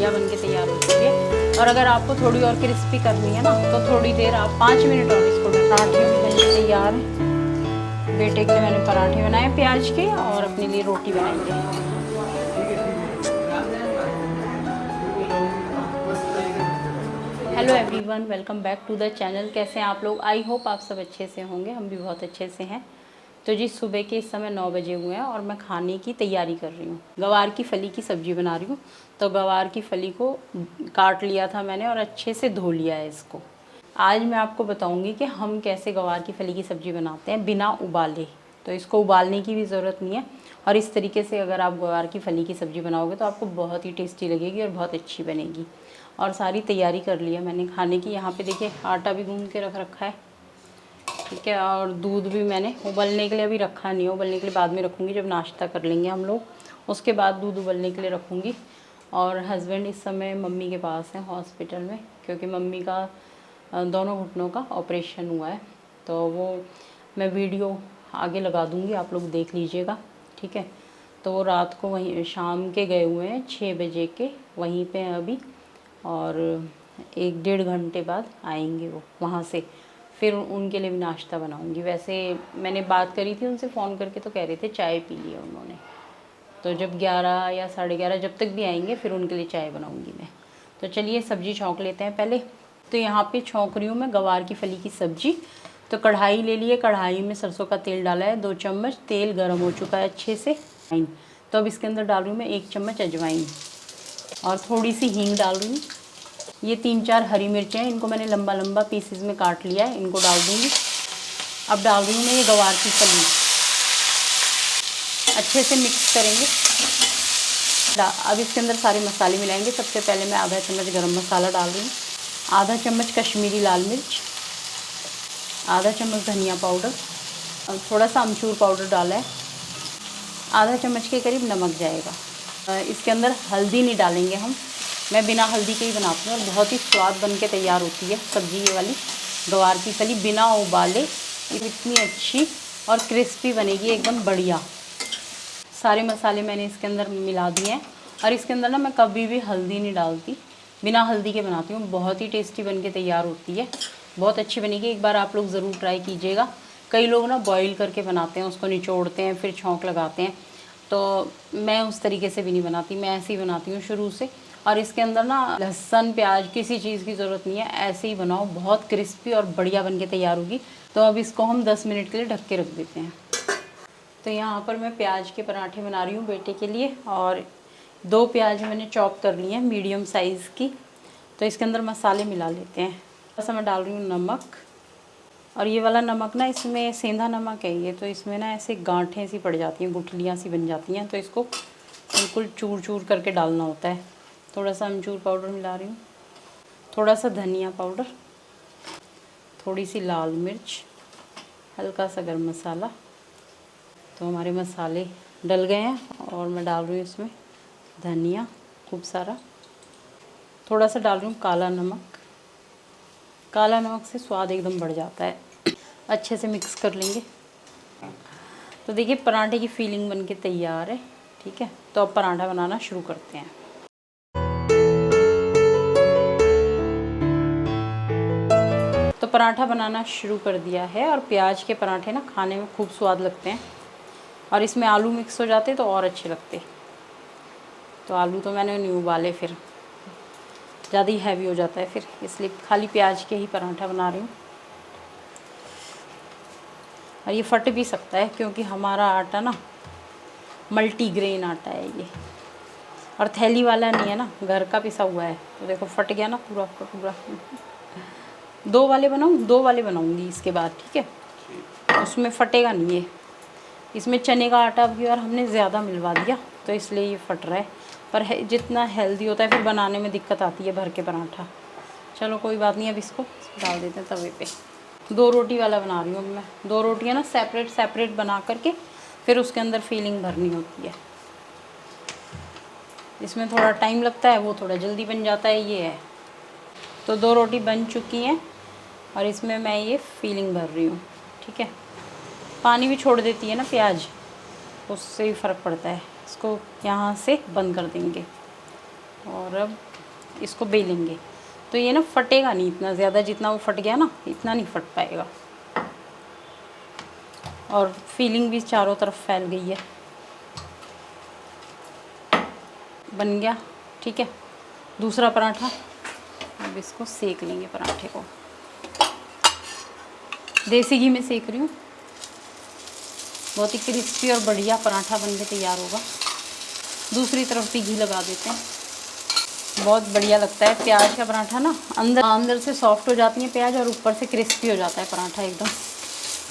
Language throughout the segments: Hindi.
बढ़िया बन के तैयार हो चुकी है। और अगर आपको थोड़ी और क्रिस्पी करनी है ना तो थोड़ी देर आप 5 मिनट और इसको पराठे भी बन के तैयार है। बेटे के लिए मैंने पराठे बनाए प्याज के और अपने लिए रोटी बनाएंगे। Hello everyone, welcome back to the channel. कैसे हैं आप लोग? आई होप आप सब अच्छे से होंगे। हम भी बहुत अच्छे से हैं। तो जी सुबह के इस समय 9 बजे हुए हैं और मैं खाने की तैयारी कर रही हूँ। गवार की फली की सब्ज़ी बना रही हूँ। तो गवार की फली को काट लिया था मैंने और अच्छे से धो लिया है इसको। आज मैं आपको बताऊँगी कि हम कैसे गवार की फली की सब्ज़ी बनाते हैं बिना उबाले। तो इसको उबालने की भी ज़रूरत नहीं है और इस तरीके से अगर आप गवार की फली की सब्ज़ी बनाओगे तो आपको बहुत ही टेस्टी लगेगी और बहुत अच्छी बनेगी। और सारी तैयारी कर ली है मैंने खाने की। यहाँ पे देखिए आटा भी गूंद के रख रखा है, ठीक है। और दूध भी मैंने उबलने के लिए अभी रखा नहीं है, उबलने के लिए बाद में रखूँगी जब नाश्ता कर लेंगे हम लोग, उसके बाद दूध उबलने के लिए रखूँगी। और हस्बैंड इस समय मम्मी के पास हैं हॉस्पिटल में, क्योंकि मम्मी का दोनों घुटनों का ऑपरेशन हुआ है। तो वो मैं वीडियो आगे लगा दूँगी, आप लोग देख लीजिएगा, ठीक है। तो वो रात को वहीं शाम के गए हुए हैं 6 बजे के, वहीं पे हैं अभी। और 1-1.5 घंटे बाद आएंगे वो वहाँ से। फिर उनके लिए भी नाश्ता बनाऊंगी। वैसे मैंने बात करी थी उनसे फ़ोन करके, तो कह रहे थे चाय पी लिया उन्होंने। तो जब 11 या 11:30 जब तक भी आएंगे फिर उनके लिए चाय बनाऊंगी मैं। तो चलिए सब्ज़ी छौंक लेते हैं पहले। तो यहाँ पे छौंक रही हूँ मैं गवार की फली की सब्ज़ी। तो कढ़ाई ले लिए, कढ़ाई में सरसों का तेल डाला है 2 चम्मच। तेल गर्म हो चुका है अच्छे से। तो अब इसके अंदर डाल रही हूँ मैं 1 चम्मच अजवाइन और थोड़ी सी हींग डाल रही हूँ। ये 3-4 हरी मिर्चें हैं, इनको मैंने लंबा लंबा पीसेस में काट लिया है, इनको डाल दूँगी। अब डाल रही हूँ मैं ये गवार की फली, अच्छे से मिक्स करेंगे। अब इसके अंदर सारे मसाले मिलाएंगे। सबसे पहले मैं आधा चम्मच गरम मसाला डाल रही हूँ, आधा चम्मच कश्मीरी लाल मिर्च, आधा चम्मच धनिया पाउडर, थोड़ा सा अमचूर पाउडर डाला है, आधा चम्मच के करीब नमक जाएगा। इसके अंदर हल्दी नहीं डालेंगे हम, मैं बिना हल्दी के ही बनाती हूँ और बहुत ही स्वाद बन के तैयार होती है सब्ज़ी ये वाली गवार की फली बिना उबाले। इतनी अच्छी और क्रिस्पी बनेगी एकदम बढ़िया। सारे मसाले मैंने इसके अंदर मिला दिए हैं और इसके अंदर ना मैं कभी भी हल्दी नहीं डालती, बिना हल्दी के बनाती हूँ। बहुत ही टेस्टी बन के तैयार होती है, बहुत अच्छी बनेगी। एक बार आप लोग ज़रूर ट्राई कीजिएगा। कई लोग ना बॉईल करके बनाते हैं, उसको निचोड़ते हैं फिर छौंक लगाते हैं। तो मैं उस तरीके से भी नहीं बनाती, मैं ऐसे ही बनाती हूँ शुरू से। और इसके अंदर ना लहसुन प्याज किसी चीज़ की ज़रूरत नहीं है, ऐसे ही बनाओ, बहुत क्रिस्पी और बढ़िया बन के तैयार होगी। तो अब इसको हम 10 मिनट के लिए ढक के रख देते हैं। तो यहाँ पर मैं प्याज के पराठे बना रही हूँ बेटे के लिए और 2 प्याज मैंने चॉप कर ली हैं मीडियम साइज़ की। तो इसके अंदर मसाले मिला लेते हैं। बस मैं डाल रही हूँ नमक, और ये वाला नमक ना इसमें सेंधा नमक है ये, तो इसमें ना ऐसे गांठें सी पड़ जाती हैं, गुठलियाँ सी बन जाती हैं, तो इसको बिल्कुल चूर चूर करके डालना होता है। थोड़ा सा अमचूर पाउडर मिला रही हूँ, थोड़ा सा धनिया पाउडर, थोड़ी सी लाल मिर्च, हल्का सा गरम मसाला। तो हमारे मसाले डल गए हैं और मैं डाल रही हूँ इसमें धनिया खूब सारा, थोड़ा सा डाल रही हूँ काला नमक। काला नमक से स्वाद एकदम बढ़ जाता है। अच्छे से मिक्स कर लेंगे। तो देखिए पराठे की फीलिंग बन के तैयार है, ठीक है। तो अब पराठा बनाना शुरू करते हैं। तो पराठा बनाना शुरू कर दिया है और प्याज के पराठे ना खाने में खूब स्वाद लगते हैं और इसमें आलू मिक्स हो जाते तो और अच्छे लगते। तो आलू तो मैंने नहीं उबाले, फिर ज़्यादा ही हैवी हो जाता है फिर, इसलिए खाली प्याज के ही पराठा बना रही हूँ। और ये फट भी सकता है क्योंकि हमारा आटा ना मल्टीग्रेन आटा है ये, और थैली वाला नहीं है ना, घर का पिसा हुआ है। तो देखो फट गया ना पूरा का पूरा। 2 वाले बनाऊँ, 2 वाले बनाऊँगी इसके बाद, ठीक है। उसमें फटेगा नहीं ये, इसमें चने का आटा भी और हमने ज़्यादा मिलवा दिया तो इसलिए ये फट रहा है। पर है जितना हेल्दी होता है फिर बनाने में दिक्कत आती है भर के पराठा। चलो कोई बात नहीं, अब इसको डाल देते हैं तवे पे। 2 रोटी वाला बना रही हूँ मैं। 2 रोटियाँ ना सेपरेट सेपरेट बना करके फिर उसके अंदर फीलिंग भरनी होती है। इसमें थोड़ा टाइम लगता है, वो थोड़ा जल्दी बन जाता है, ये है। तो 2 रोटी बन चुकी हैं और इसमें मैं ये फीलिंग भर रही हूँ, ठीक है। पानी भी छोड़ देती है ना प्याज, उससे भी फ़र्क पड़ता है। इसको यहाँ से बंद कर देंगे और अब इसको बेलेंगे तो ये ना फटेगा नहीं इतना ज़्यादा, जितना वो फट गया ना इतना नहीं फट पाएगा। और फीलिंग भी चारों तरफ फैल गई है। बन गया, ठीक है। दूसरा पराठा, अब इसको सेक लेंगे पराठे को। देसी घी में सेक रही हूँ। बहुत ही क्रिस्पी और बढ़िया पराठा बन के तैयार होगा। दूसरी तरफ भी घी लगा देते हैं। बहुत बढ़िया लगता है प्याज का पराठा ना, अंदर से सॉफ्ट हो जाती है प्याज और ऊपर से क्रिस्पी हो जाता है पराठा एकदम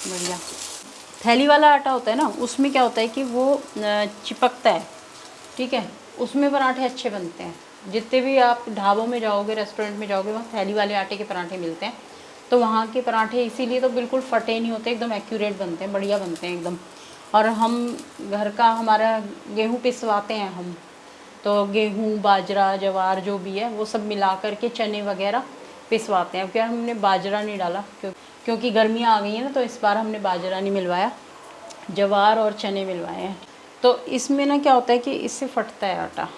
बढ़िया। थैली वाला आटा होता है ना, उसमें क्या होता है कि वो चिपकता है, ठीक है, उसमें पराठे अच्छे बनते हैं। जितने भी आप ढाबों में जाओगे, रेस्टोरेंट में जाओगे, वहाँ थैली वाले आटे के पराठे मिलते हैं, तो वहाँ के पराठे इसीलिए तो बिल्कुल फटे नहीं होते, एकदम एक्यूरेट बनते हैं, बढ़िया बनते हैं एकदम। और हम घर का हमारा गेहूँ पिसवाते हैं हम, तो गेहूँ, बाजरा, जवार जो भी है वो सब मिला करके चने वगैरह पिसवाते हैं। क्या हमने बाजरा नहीं डाला क्योंकि गर्मियाँ आ गई हैं ना, तो इस बार हमने बाजरा नहीं मिलवाया, जवार और चने मिलवाए हैं। तो इसमें ना क्या होता है कि इससे फटता है आटा,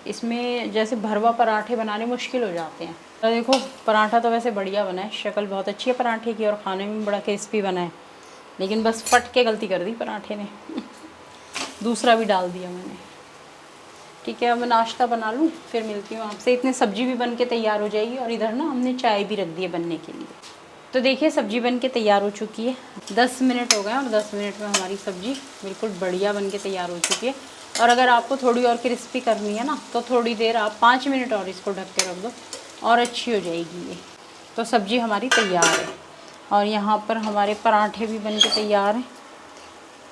इसमें जैसे भरवा पराठे बनाने मुश्किल हो जाते हैं। तो देखो पराठा तो वैसे बढ़िया बना है, शक्ल बहुत अच्छी है पराठे की और खाने में बड़ा क्रिस्पी बना है, लेकिन बस फट के गलती कर दी पराठे ने। दूसरा भी डाल दिया मैंने, ठीक है। अब मैं नाश्ता बना लूँ, फिर मिलती हूँ आपसे। इतने सब्जी भी बन के तैयार हो जाएगी और इधर ना हमने चाय भी रख दी है बनने के लिए। तो देखिए सब्जी बन के तैयार हो चुकी है। 10 मिनट हो गए और 10 मिनट में हमारी सब्जी बिल्कुल बढ़िया बन के तैयार हो चुकी है। और अगर आपको थोड़ी और क्रिस्पी करनी है ना, तो थोड़ी देर आप 5 मिनट और इसको ढक के रख दो और अच्छी हो जाएगी ये। तो सब्जी हमारी तैयार है और यहाँ पर हमारे पराठे भी बन के तैयार हैं।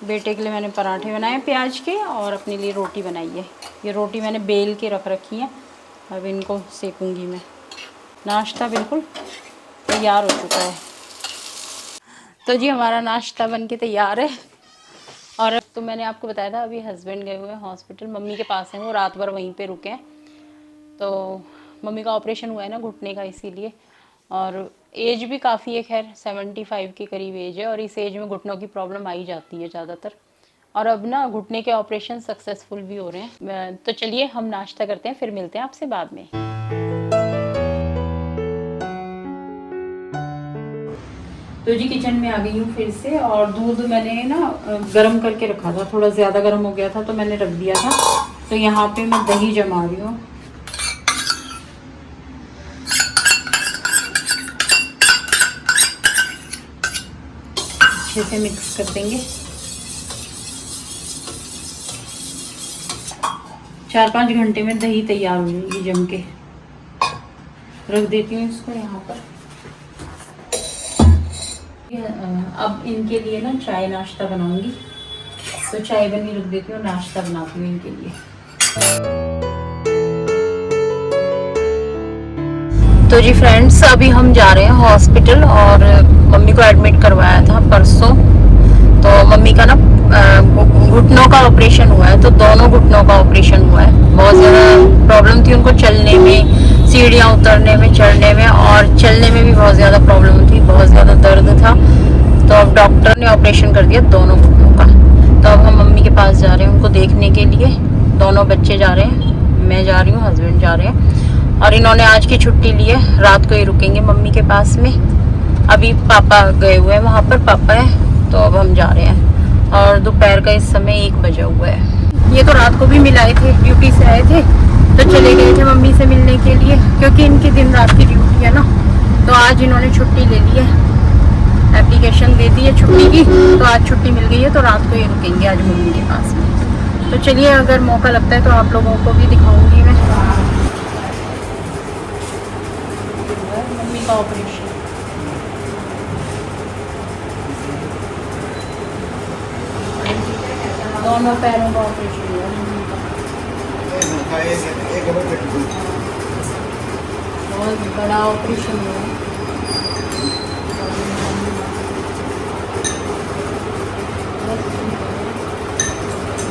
बेटे के लिए मैंने पराठे बनाए प्याज के और अपने लिए रोटी बनाई है। ये रोटी मैंने बेल के रख रखी है, अब इनको सेकूंगी मैं। नाश्ता बिल्कुल तैयार हो चुका है। तो जी हमारा नाश्ता बन के तैयार है। और तो मैंने आपको बताया था अभी हस्बैंड गए हुए हैं हॉस्पिटल, मम्मी के पास हैं, वो रात भर वहीं पे रुके हैं। तो मम्मी का ऑपरेशन हुआ है ना घुटने का, इसीलिए। और एज भी काफ़ी है, खैर 75 के करीब एज है और इस एज में घुटनों की प्रॉब्लम आ ही जाती है ज़्यादातर। और अब ना घुटने के ऑपरेशन सक्सेसफुल भी हो रहे हैं। तो चलिए हम नाश्ता करते हैं, फिर मिलते हैं आपसे बाद में। तो जी किचन में आ गई हूँ फिर से, और दूध मैंने ना गर्म करके रखा था, थोड़ा ज़्यादा गर्म हो गया था तो मैंने रख दिया था। तो यहाँ पे मैं दही जमा रही हूँ। अच्छे से मिक्स कर देंगे। 4-5 घंटे में दही तैयार हो जाएगी जम के। रख देती हूँ इसको यहाँ पर। अब इनके लिए ना चाय नाश्ता बनाऊंगी, तो चाय बनी रख देती हूँ, नाश्ता बनाती हूँ इनके लिए। तो जी फ्रेंड्स अभी हम जा रहे हैं हॉस्पिटल और मम्मी को एडमिट करवाया था परसों। तो मम्मी का ना घुटनों का ऑपरेशन हुआ है, तो दोनों घुटनों का ऑपरेशन हुआ है। बहुत ज़्यादा प्रॉब्लम थी उनको चलने में, सीढ़ियाँ उतरने में, चढ़ने में, और चलने में भी बहुत ज़्यादा प्रॉब्लम थी, बहुत ज़्यादा दर्द था। तो अब डॉक्टर ने ऑपरेशन कर दिया दोनों घुटनों का। तो अब हम मम्मी के पास जा रहे हैं उनको देखने के लिए। दोनों बच्चे जा रहे हैं, मैं जा रही हूँ, हस्बैंड जा रहे हैं। और इन्होंने आज की छुट्टी ली है, रात को ही रुकेंगे मम्मी के पास में। अभी पापा गए हुए हैं वहाँ पर, पापा है, तो अब हम जा रहे हैं। और दोपहर का इस समय 1 बजा हुआ है। ये तो रात को भी मिलाए थे, ड्यूटी से आए थे तो चले गए थे मम्मी से मिलने के लिए, क्योंकि इनकी दिन रात की ड्यूटी है ना। तो आज इन्होंने छुट्टी ले ली है, एप्लीकेशन दे दी है छुट्टी की, तो आज छुट्टी मिल गई है, तो रात को ही रुकेंगे आज मम्मी के पास में। तो चलिए अगर मौका लगता है तो आप लोगों को भी दिखाऊंगी मैं मम्मी का ऑपरेशन। दोनों पैरों का ऑपरेशन हुआ मम्मी का, बहुत बड़ा ऑपरेशन हुआ।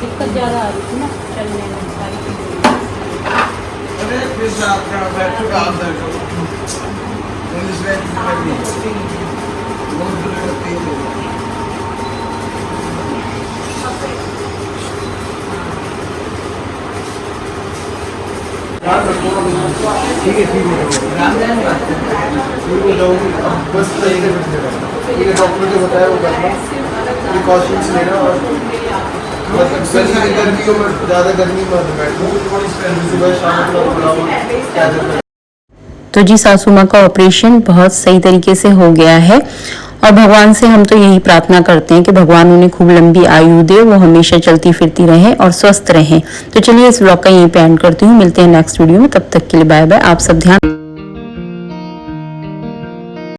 दिक्कत ज़्यादा आ रही थी ना चलने में, सारी ठीक है अब बस ठीक है डॉक्टर ने बताया वो करना प्रिकॉशंस लेना और गर्मियों में ज़्यादा गर्मी में बैठना सुबह शाम थोड़ा तो जी सासू माँ का ऑपरेशन बहुत सही तरीके से हो गया है और भगवान से हम तो यही प्रार्थना करते हैं कि भगवान उन्हें खूब लंबी आयु दे, वो हमेशा चलती फिरती रहें और स्वस्थ रहें। तो चलिए इस व्लॉग का यहीं पे एंड करती हूँ, मिलते हैं नेक्स्ट वीडियो में, तब तक के लिए बाय बाय। आप सब ध्यान